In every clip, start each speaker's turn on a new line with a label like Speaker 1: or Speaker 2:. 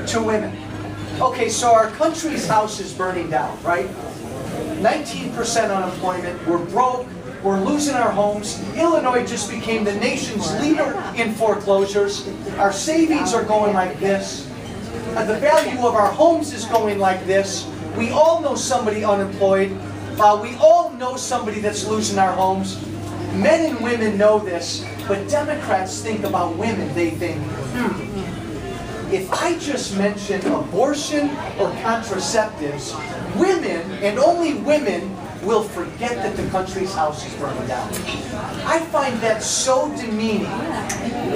Speaker 1: to women. Okay, so our country's house is burning down, right? 19% unemployment, we're broke, we're losing our homes. Illinois just became the nation's leader in foreclosures. Our savings are going like this. The value of our homes is going like this. We all know somebody unemployed. We all know somebody that's losing our homes. Men and women know this, but Democrats think about women. They think, if I just mention abortion or contraceptives, women, and only women, will forget that the country's house is burning down. I find that so demeaning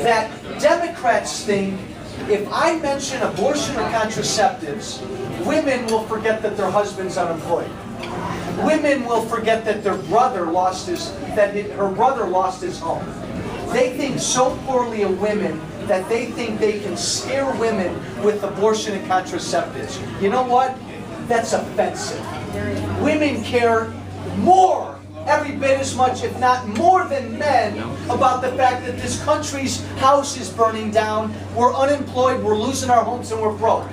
Speaker 1: that Democrats think if I mention abortion or contraceptives, women will forget that their husband's unemployed. Women will forget that their brother lost her brother lost his home. They think so poorly of women that they think they can scare women with abortion and contraceptives. You know what? That's offensive. Women care more, every bit as much, if not more than men, about the fact that this country's house is burning down, we're unemployed, we're losing our homes, and we're broke.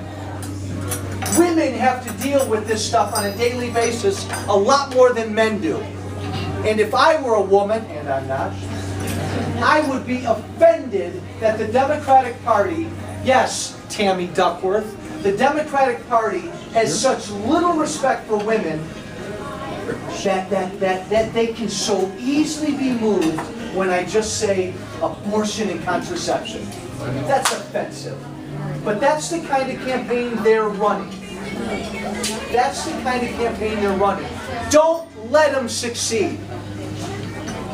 Speaker 1: Women have to deal with this stuff on a daily basis a lot more than men do. And if I were a woman, and I'm not, I would be offended that the Democratic Party, yes, Tammy Duckworth, the Democratic Party has such little respect for women that they can so easily be moved when I just say abortion and contraception. That's offensive. But that's the kind of campaign they're running. That's the kind of campaign they're running. Don't let them succeed.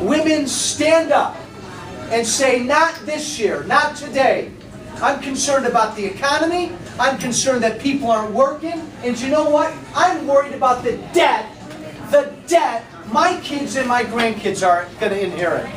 Speaker 1: Women, stand up and say, not this year, not today. I'm concerned about the economy. I'm concerned that people aren't working. And you know what? I'm worried about the debt my kids and my grandkids are going to inherit.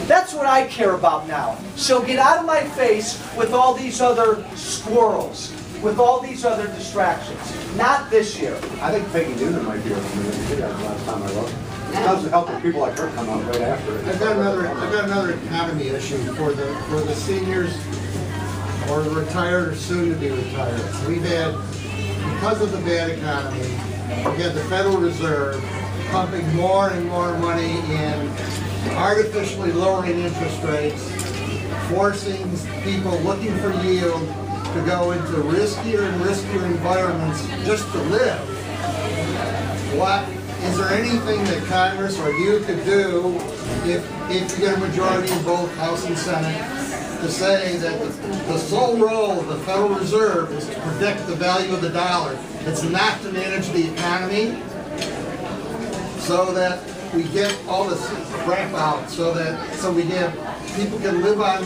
Speaker 1: That's what I care about now. So get out of my face with all these other squirrels, with all these other distractions. Not this year.
Speaker 2: I think Peggy Noonan might be able to do that last time I looked. It doesn't help that people like her come out right after it.
Speaker 3: I've got another economy issue for the seniors or the retired or soon to be retired. We've had, because of the bad economy, we had the Federal Reserve pumping more and more money in, artificially lowering interest rates, forcing people looking for yield to go into riskier and riskier environments just to live. Is there anything that Congress or you could do if you get a majority in both House and Senate to say that the sole role of the Federal Reserve is to protect the value of the dollar? It's not to manage the economy so that we get all this crap out, so people can live on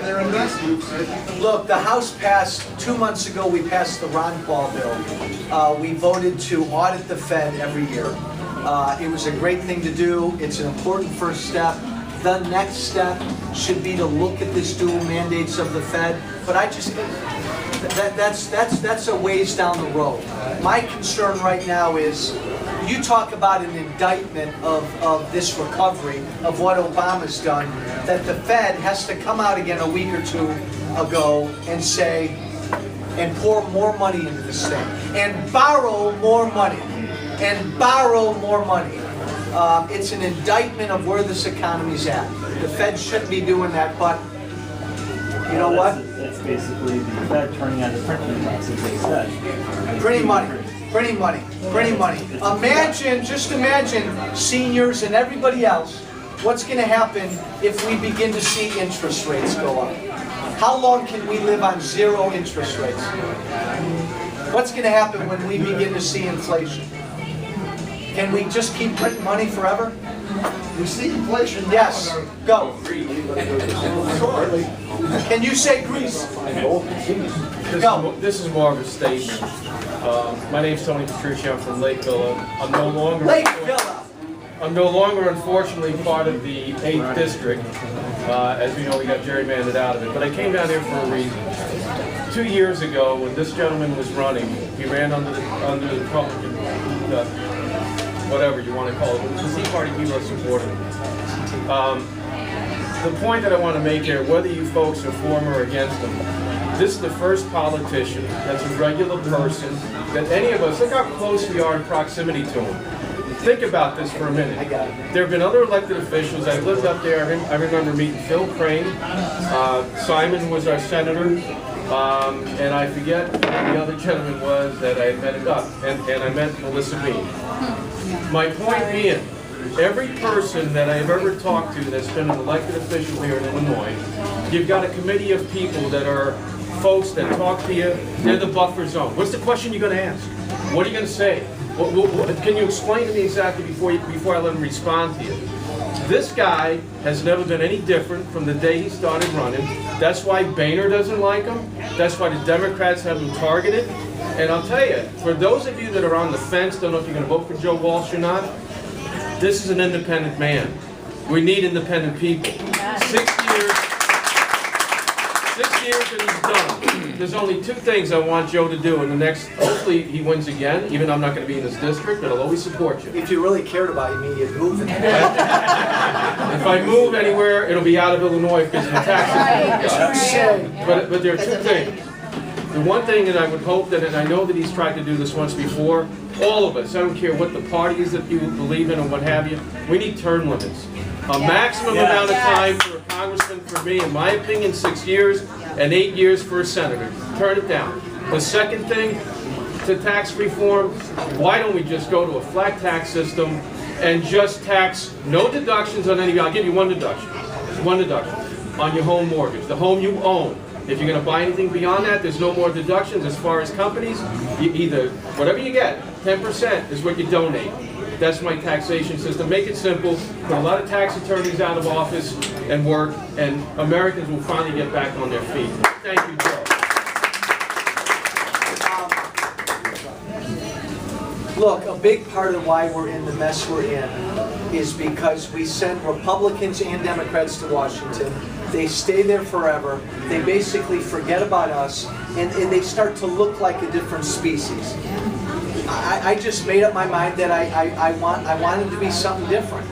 Speaker 3: their investments.
Speaker 1: Look, the House passed, 2 months ago, we passed the Ron Paul bill. We voted to audit the Fed every year. It was a great thing to do. It's an important first step. The next step should be to look at this dual mandates of the Fed. But I just, that's a ways down the road. My concern right now is, you talk about an indictment of this recovery, of what Obama's done, that the Fed has to come out again a week or two ago and say, and pour more money into this thing, and borrow more money, and borrow more money. It's an indictment of where this economy's at. The Fed shouldn't be doing that, but you know what?
Speaker 4: That's basically the Fed turning on the printing press, as they said.
Speaker 1: Printing money. Printing money, printing money. Just imagine seniors and everybody else, what's going to happen if we begin to see interest rates go up? How long can we live on zero interest rates? What's going to happen when we begin to see inflation? Can we just keep printing money forever?
Speaker 3: We see inflation now.
Speaker 1: Yes, go. Can you say Greece? Go.
Speaker 5: This is more of a statement. My name's Tony Patricia. I'm from Lake Villa. I'm no longer, unfortunately, part of the 8th district. As we know, we got gerrymandered out of it. But I came down here for a reason. 2 years ago, when this gentleman was running, he ran under the Republican, whatever you want to call it. It was the Tea Party people that supported him. The point that I want to make here, whether you folks are for him or against him, This is the first politician that's a regular person that any of us, look how close we are in proximity to him. Think about this for a minute. There have been other elected officials. I lived up there. I remember meeting Phil Crane. Simon was our senator. And I forget who the other gentleman was that I met up. And I met Melissa Bean. My point being, every person that I've ever talked to that's been an elected official here in Illinois, you've got a committee of people that are folks that talk to you. They're the buffer zone. What's the question you're going to ask? What are you going to say? Can you explain to me exactly before I let him respond to you? This guy has never been any different from the day he started running. That's why Boehner doesn't like him. That's why the Democrats have him targeted. And I'll tell you, for those of you that are on the fence, don't know if you're going to vote for Joe Walsh or not, this is an independent man. We need independent people. 6 years and he's done. There's only two things I want Joe to do in the next, hopefully he wins again, even though I'm not going to be in this district, but I'll always support you.
Speaker 1: If you really cared about me, you'd move it.
Speaker 5: If I move anywhere, it'll be out of Illinois because of the taxes. But there are two things. The one thing that I would hope that, and I know that he's tried to do this once before, all of us, I don't care what the party is that you believe in or what have you, we need term limits. A maximum amount of time for a congressman, for me, in my opinion, 6 years, and 8 years for a senator. Turn it down. The second thing, to tax reform, why don't we just go to a flat tax system and just tax no deductions on any, I'll give you one deduction on your home mortgage, the home you own. If you're going to buy anything beyond that, there's no more deductions. As far as companies, you either, whatever you get, 10% is what you donate. That's my taxation system. Make it simple, put a lot of tax attorneys out of office and work, and Americans will finally get back on their feet. Thank you, Joe.
Speaker 1: Look, a big part of why we're in the mess we're in is because we sent Republicans and Democrats to Washington. They stay there forever. They basically forget about us, and they start to look like a different species. I just made up my mind that I wanted to be something different.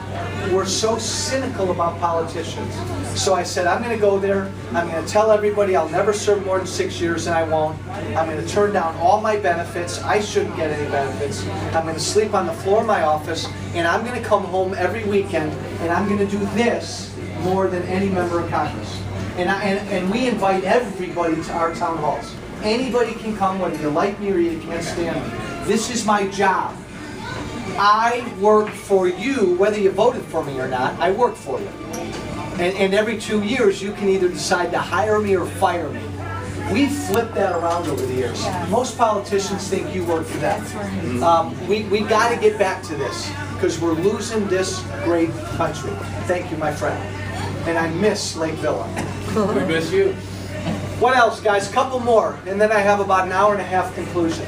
Speaker 1: We're so cynical about politicians. So I said, I'm going to go there. I'm going to tell everybody I'll never serve more than 6 years, and I won't. I'm going to turn down all my benefits. I shouldn't get any benefits. I'm going to sleep on the floor of my office, and I'm going to come home every weekend, and I'm going to do this more than any member of Congress. And we invite everybody to our town halls. Anybody can come, whether you like me or you can't stand me. This is my job. I work for you, whether you voted for me or not, I work for you. And every 2 years, you can either decide to hire me or fire me. We flipped that around over the years. Most politicians think you work for them. We got to get back to this, because we're losing this great country. Thank you, my friend. And I miss Lake Villa.
Speaker 5: We miss you.
Speaker 1: What else, guys? Couple more, and then I have about an hour and a half conclusion.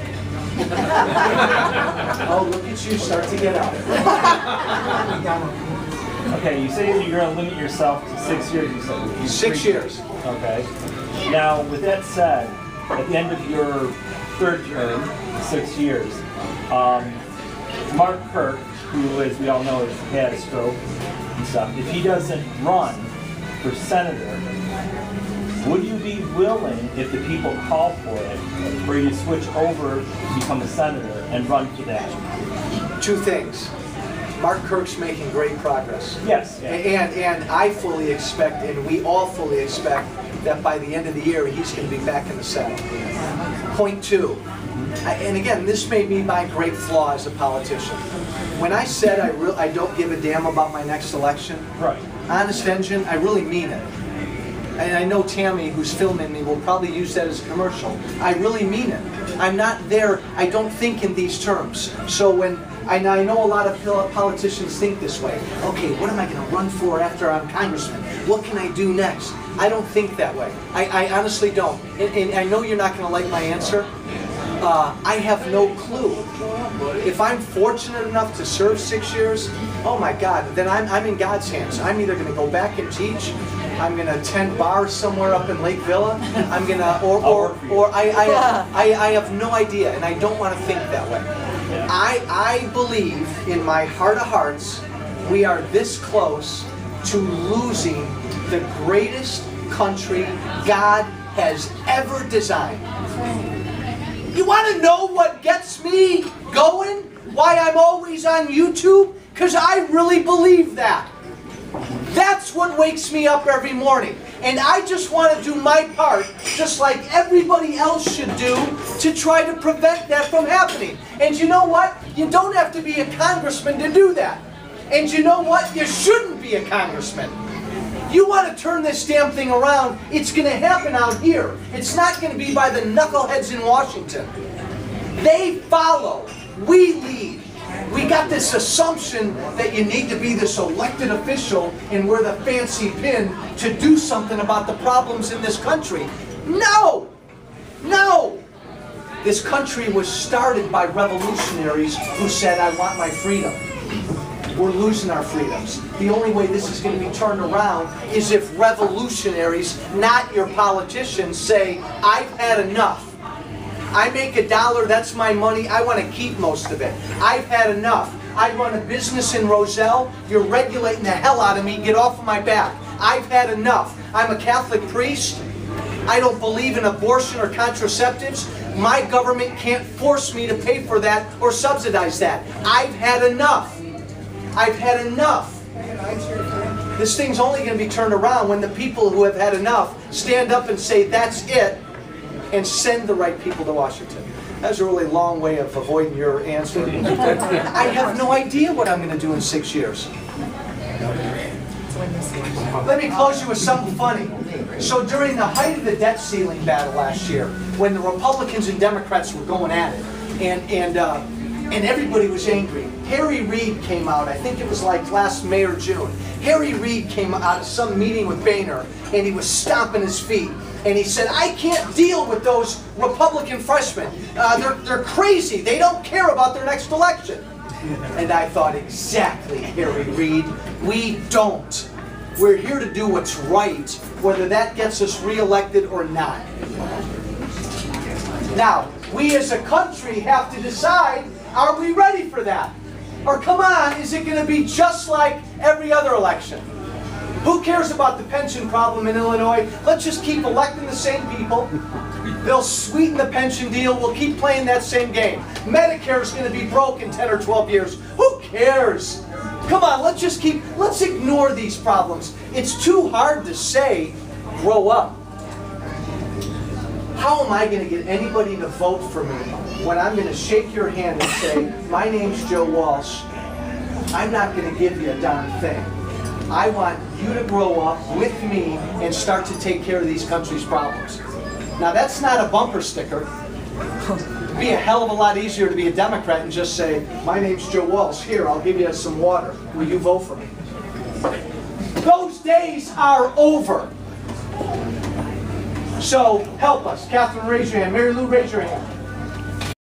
Speaker 1: Oh, look at you, start to get out.
Speaker 4: Okay, you say you're going to limit yourself to 6 years, you said.
Speaker 1: 6 years.
Speaker 4: Okay. Now, with that said, at the end of your third term, 6 years, Mark Kirk, who, as we all know, has had a stroke and stuff, if he doesn't run for senator, would you be willing, if the people call for it, for you to switch over to become a senator and run for that?
Speaker 1: Two things. Mark Kirk's making great progress.
Speaker 4: Yes. Yeah.
Speaker 1: And I fully expect, and we all fully expect, that by the end of the year, he's going to be back in the Senate. Point two. And again, this may be my great flaw as a politician. When I said I don't give a damn about my next election,
Speaker 4: Right.
Speaker 1: honest engine, I really mean it. And I know Tammy, who's filming me, will probably use that as a commercial. I really mean it. I'm not there, I don't think in these terms. So when, and I know a lot of politicians think this way. Okay, what am I going to run for after I'm congressman? What can I do next? I don't think that way. I honestly don't. And I know you're not going to like my answer. I have no clue. If I'm fortunate enough to serve 6 years, oh my God, then I'm in God's hands. I'm either going to go back and teach, I'm going to attend bars somewhere up in Lake Villa, I'm going to, or I have no idea, and I don't want to think that way. I believe in my heart of hearts, we are this close to losing the greatest country God has ever designed. You want to know what gets me going? Why I'm always on YouTube? Because I really believe that. That's what wakes me up every morning. And I just want to do my part, just like everybody else should do, to try to prevent that from happening. And you know what? You don't have to be a congressman to do that. And you know what? You shouldn't be a congressman. You want to turn this damn thing around, it's going to happen out here. It's not going to be by the knuckleheads in Washington. They follow. We lead. We got this assumption that you need to be this elected official and wear the fancy pin to do something about the problems in this country. No! No! This country was started by revolutionaries who said, I want my freedom. We're losing our freedoms. The only way this is going to be turned around is if revolutionaries, not your politicians, say, I've had enough. I make $1, that's my money, I want to keep most of it. I've had enough. I run a business in Roselle, you're regulating the hell out of me, get off of my back. I've had enough. I'm a Catholic priest. I don't believe in abortion or contraceptives. My government can't force me to pay for that or subsidize that. I've had enough. I've had enough. This thing's only going to be turned around when the people who have had enough stand up and say, that's it, and send the right people to Washington. That's a really long way of avoiding your answer. I have no idea what I'm going to do in 6 years. Let me close you with something funny. So during the height of the debt ceiling battle last year, when the Republicans and Democrats were going at it, and everybody was angry, Harry Reid came out, I think it was like last May or June. Harry Reid came out of some meeting with Boehner, and he was stomping his feet. And he said, I can't deal with those Republican freshmen. They're crazy. They don't care about their next election. And I thought, exactly, Harry Reid. We don't. We're here to do what's right, whether that gets us reelected or not. Now, we as a country have to decide, are we ready for that? Or come on, is it going to be just like every other election? Who cares about the pension problem in Illinois? Let's just keep electing the same people. They'll sweeten the pension deal. We'll keep playing that same game. Medicare is going to be broke in 10 or 12 years. Who cares? Come on, let's ignore these problems. It's too hard to say, grow up. How am I going to get anybody to vote for me when I'm going to shake your hand and say, my name's Joe Walsh, I'm not going to give you a darn thing. I want you to grow up with me and start to take care of these country's problems. Now that's not a bumper sticker. It'd be a hell of a lot easier to be a Democrat and just say, my name's Joe Walsh, here, I'll give you some water. Will you vote for me? Those days are over. So help us. Catherine, raise your hand. Mary Lou, raise your hand.